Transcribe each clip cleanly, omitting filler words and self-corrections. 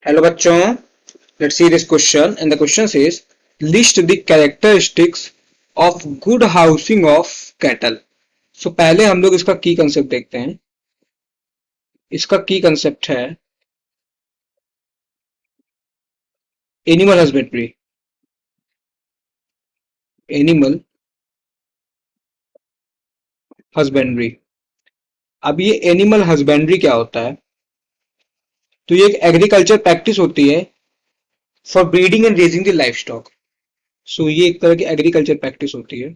Hello बच्चों, let's see this question and the question is list the characteristics of good housing of cattle. So पहले हम लोग इसका की कंसेप्ट देखते हैं। इसका की कंसेप्ट है एनिमल हस्बेंड्री। Animal husbandry. अब ये एनिमल हस्बेंड्री क्या होता है? तो ये एक एग्रीकल्चर प्रैक्टिस होती है for breeding and raising the livestock. So ये एक तरह की एग्रीकल्चर प्रैक्टिस होती है।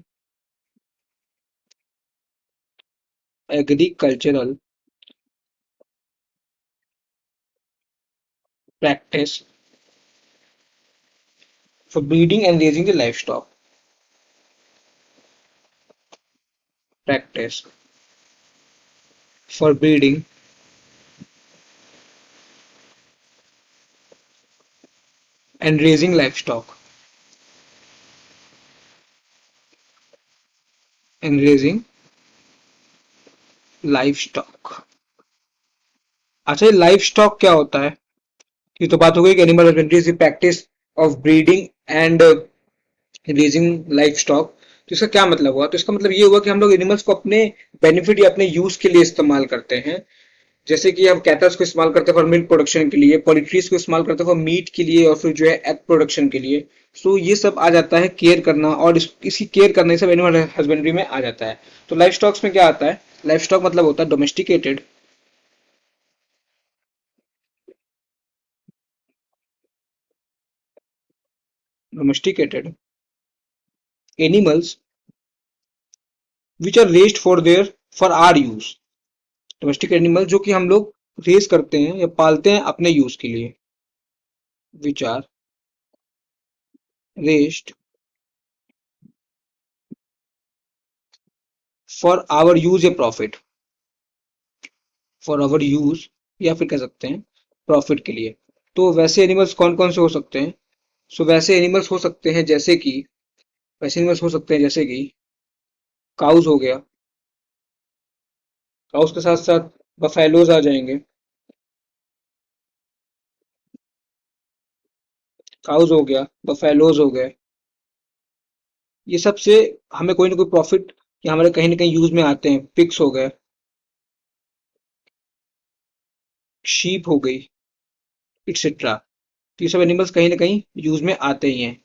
Agricultural practice for breeding and raising the livestock. Practice for breeding and raising livestock and raising livestock। अच्छा, ये लाइफ स्टॉक क्या होता है? ये तो बात हो गई कि animal husbandry is the practice of breeding and raising life stock. तो इसका क्या मतलब हुआ? तो इसका मतलब ये हुआ कि हम लोग एनिमल्स को अपने बेनिफिट या अपने यूज के लिए इस्तेमाल करते हैं। जैसे कि हम कैटल्स को इस्तेमाल करते हैं फॉर मिल्क प्रोडक्शन के लिए, पोल्ट्रीज को इस्तेमाल करते हैं फॉर मीट के लिए और फिर जो है एग प्रोडक्शन के लिए। सो ये सब आ जाता है केयर करना, और इसकी केयर करना ये सब एनिमल हस्बेंड्री में आ जाता है। तो लाइफ स्टॉक्स में क्या आता है? लाइफ स्टॉक मतलब होता है domesticated domesticated animals which are raised for our use. Domestic animal जो कि हम लोग रेस करते हैं या पालते हैं अपने यूज के लिए। Which are raised for our use या प्रॉफिट। फॉर आवर यूज या फिर कह सकते हैं प्रॉफिट के लिए। तो वैसे एनिमल्स कौन कौन से हो सकते हैं? सो वैसे एनिमल्स हो सकते हैं जैसे कि काउज हो गया। काउस के साथ साथ बफेलोज आ जाएंगे। काउज हो गया, बफेलोज हो गए। ये सब से हमें कोई ना कोई प्रॉफिट या हमारे कहीं ना कहीं यूज में आते हैं। पिग्स हो गए, शीप हो गई, एक्सेट्रा। तो ये सब एनिमल्स कहीं ना कहीं यूज में आते ही हैं।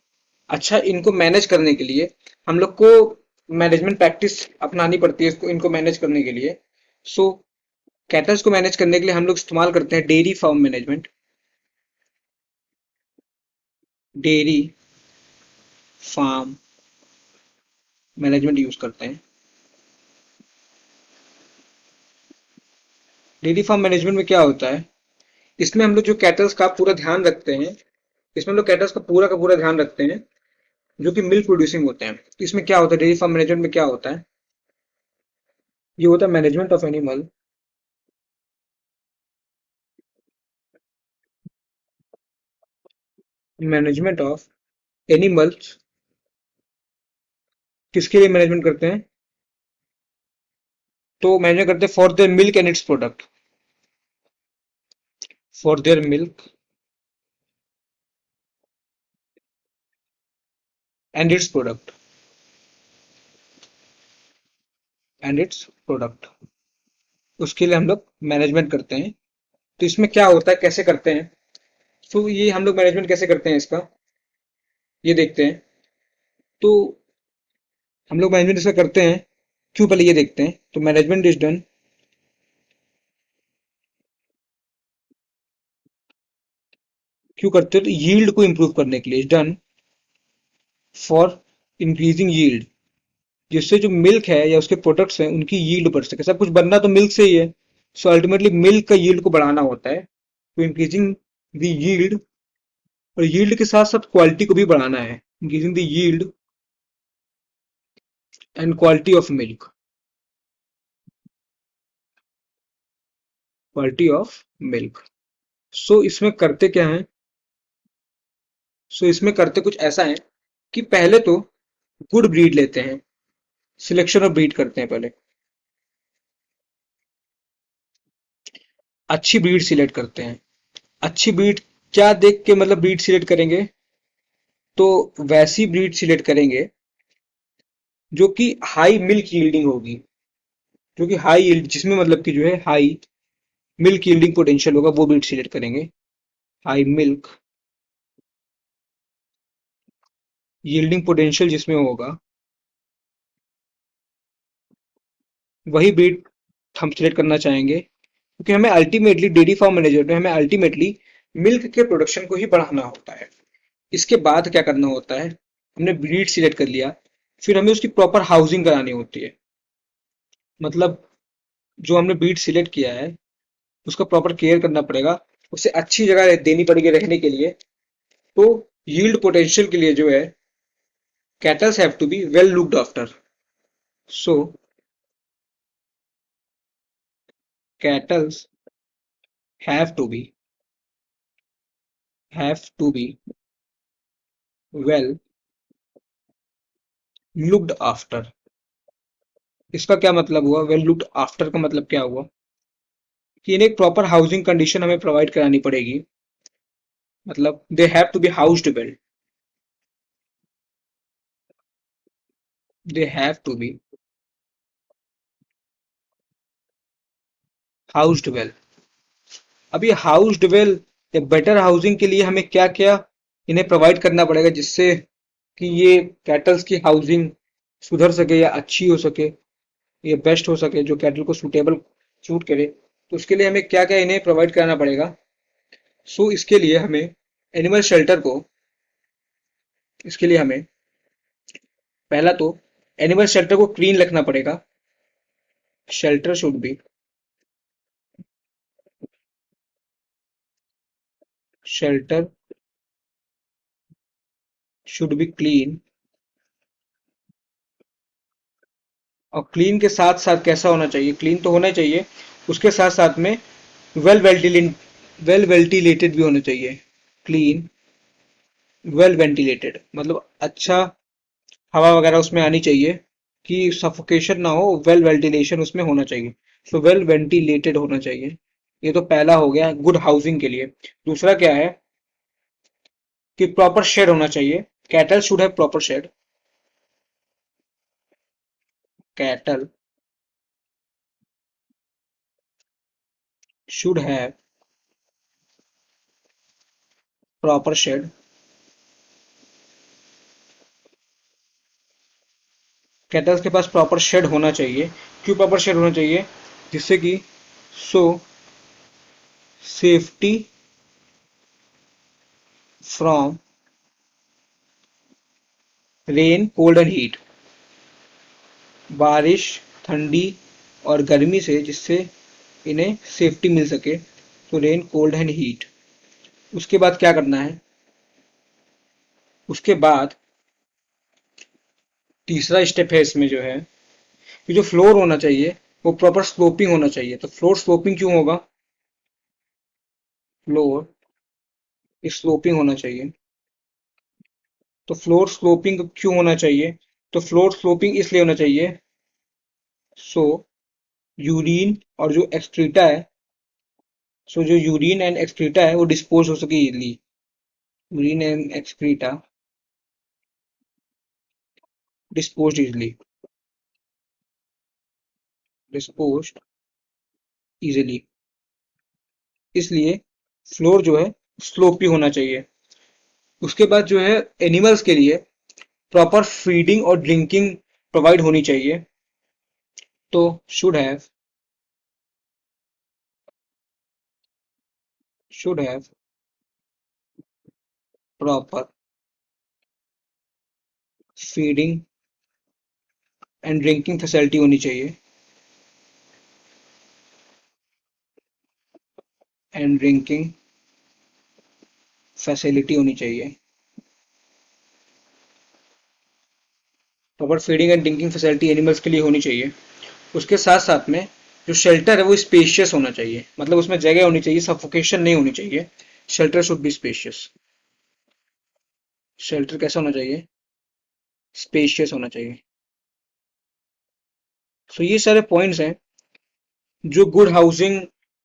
अच्छा, इनको मैनेज करने के लिए हम लोग को मैनेजमेंट प्रैक्टिस अपनानी पड़ती है इनको मैनेज करने के लिए। सो कैटल्स को मैनेज करने के लिए हम लोग इस्तेमाल करते हैं dairy farm management. Dairy farm management use करते हैं। डेयरी फार्म मैनेजमेंट में क्या होता है? इसमें हम लोग जो कैटल्स का पूरा ध्यान रखते हैं। इसमें हम लोग कैटल्स का पूरा ध्यान रखते हैं जो कि मिल्क प्रोड्यूसिंग होते हैं। तो इसमें क्या होता है? डेयरी फार्म मैनेजमेंट में क्या होता है? ये होता है management of animal. Management of animals किसके लिए मैनेजमेंट करते हैं? तो मैनेज करते हैं for their milk and it's product. For their milk and it's product and it's product उसके लिए हम लोग मैनेजमेंट करते हैं। तो इसमें क्या होता है, कैसे करते हैं? तो ये हम लोग मैनेजमेंट कैसे करते हैं इसका, ये देखते हैं। तो हम लोग मैनेजमेंट इसका करते हैं क्यों, पहले ये देखते हैं। तो मैनेजमेंट इज डन क्यों करते हैं? तो यील्ड को इंप्रूव करने के लिए। Is done for increasing yield, जिससे जो मिल्क है या उसके प्रोडक्ट्स हैं उनकी यील्ड बढ़ सके। सब कुछ बनना तो मिल्क से ही है। सो अल्टीमेटली मिल्क का यील्ड को बढ़ाना होता है, तो इंक्रीजिंग द यील्ड। और यील्ड के साथ साथ क्वालिटी को भी बढ़ाना है। Increasing the yield and quality of milk. Quality of milk. So इसमें करते क्या है? इसमें करते कुछ ऐसा है कि पहले तो गुड ब्रीड लेते हैं। सिलेक्शन ऑफ ब्रीड करते हैं पहले। अच्छी ब्रीड सिलेक्ट करते हैं। अच्छी ब्रीड क्या देख के मतलब ब्रीड सिलेक्ट करेंगे? तो वैसी ब्रीड सिलेक्ट करेंगे जो कि हाई मिल्क यील्डिंग होगी, जो कि हाई यील्ड, जिसमें मतलब कि जो है हाई मिल्क यील्डिंग पोटेंशियल होगा, वो ब्रीड सिलेक्ट करेंगे। हाई मिल्क यील्डिंग पोटेंशियल जिसमें होगा, वही ब्रीड हम सिलेक्ट करना चाहेंगे, क्योंकि हमें अल्टीमेटली डेयरी फार्म मैनेजर में हमें अल्टीमेटली मिल्क के प्रोडक्शन को ही बढ़ाना होता है। इसके बाद क्या करना होता है, हमने ब्रीड सिलेक्ट कर लिया, फिर हमें उसकी प्रॉपर हाउसिंग करानी होती है। मतलब जो हमने ब्रीड सिलेक्ट किया है उसका प्रॉपर केयर करना पड़ेगा, उसे अच्छी जगह देनी पड़ेगी रहने के लिए। तो यील्ड पोटेंशियल के लिए जो है, cattles have to be well looked after. So cattles have to be have to be well looked after. इसका क्या मतलब हुआ? वेल लुक्ड आफ्टर का मतलब क्या हुआ कि इन्हें एक प्रॉपर हाउसिंग कंडीशन हमें प्रोवाइड करानी पड़ेगी। मतलब they have to be housed well, they have to be housed well. अब ये हाउस्ड वेल या बेटर हाउसिंग के लिए हमें क्या क्या इन्हें प्रोवाइड करना पड़ेगा, जिससे कि ये कैटल्स की हाउसिंग सुधर सके या अच्छी हो सके, या बेस्ट हो सके, जो कैटल को सूटेबल सूट करे। तो उसके लिए हमें क्या क्या इन्हें प्रोवाइड कराना पड़ेगा। सो इसके लिए हमें पहला तो एनिमल शेल्टर को क्लीन रखना पड़ेगा। Shelter should be shelter should be clean. और क्लीन के साथ साथ कैसा होना चाहिए? क्लीन तो होना चाहिए, उसके साथ साथ में वेल वेंटिलेटेड, वेल वेंटिलेटेड भी होना चाहिए। क्लीन, वेल वेंटिलेटेड मतलब अच्छा हवा वगैरह उसमें आनी चाहिए, कि सफोकेशन ना हो, वेल वेंटिलेशन उसमें होना चाहिए। सो वेल वेंटिलेटेड होना चाहिए। ये तो पहला हो गया गुड हाउसिंग के लिए। दूसरा क्या है कि प्रॉपर शेड होना चाहिए। Cattle should have proper shed. Cattle should have proper shed. Cattles के पास प्रॉपर शेड होना चाहिए। क्यों प्रॉपर शेड होना चाहिए? जिससे कि सो safety from rain cold and heat, बारिश, ठंडी और गर्मी से जिससे इन्हें सेफ्टी मिल सके। तो रेन कोल्ड एंड हीट। उसके बाद क्या करना है? उसके बाद तीसरा स्टेप है इसमें जो है कि जो फ्लोर होना चाहिए वो प्रॉपर स्लोपिंग होना चाहिए। तो फ्लोर स्लोपिंग क्यों होगा? फ्लोर स्लोपिंग होना चाहिए। तो फ्लोर स्लोपिंग क्यों होना चाहिए? तो फ्लोर स्लोपिंग इसलिए होना चाहिए सो यूरिन और जो एक्सक्रीटा है, सो जो यूरिन एंड एक्सक्रीटा है वो डिस्पोज हो सके easily. Urine and excreta dispose easily, dispose easily. इसलिए फ्लोर जो है स्लोपी होना चाहिए। उसके बाद जो है एनिमल्स के लिए प्रॉपर फीडिंग और ड्रिंकिंग प्रोवाइड होनी चाहिए। तो should have should have proper feeding and drinking facility होनी चाहिए। एंड ड्रिंकिंग फैसिलिटी होनी चाहिए। Proper feeding and drinking facility animals के लिए होनी चाहिए। उसके साथ साथ में जो शेल्टर है वो स्पेशियस होना चाहिए। मतलब उसमें जगह होनी चाहिए, सफोकेशन नहीं होनी चाहिए। Shelter should be spacious. Shelter कैसा होना चाहिए? स्पेशियस होना चाहिए। सो ये सारे पॉइंट्स हैं जो गुड हाउसिंग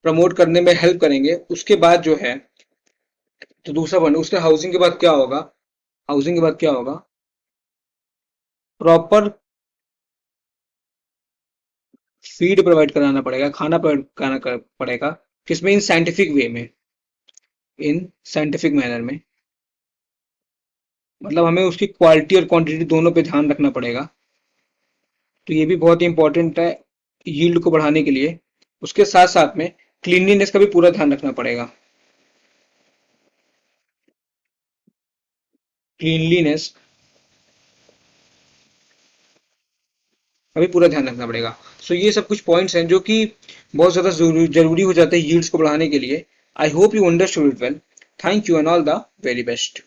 प्रमोट करने में हेल्प करेंगे। उसके बाद जो है तो दूसरा पॉइंट, उसके हाउसिंग के बाद क्या होगा, हाउसिंग के बाद क्या होगा, प्रॉपर फीड प्रोवाइड कराना पड़ेगा, खाना प्रोवाइड कराना पड़ेगा, किसमें, इन साइंटिफिक वे में, इन साइंटिफिक मैनर में, मतलब हमें उसकी क्वालिटी और क्वांटिटी दोनों पे ध्यान रखना पड़ेगा। तो ये भी बहुत ही इंपॉर्टेंट है यील्ड को बढ़ाने के लिए। उसके साथ साथ में क्लीनलीनेस का भी पूरा ध्यान रखना पड़ेगा, क्लीनलीनेस का भी पूरा ध्यान रखना पड़ेगा। सो ये सब कुछ पॉइंट्स हैं जो कि बहुत ज्यादा जरूरी हो जाते हैं यील्ड्स को बढ़ाने के लिए। I hope you understood it well. Thank you and all the very best.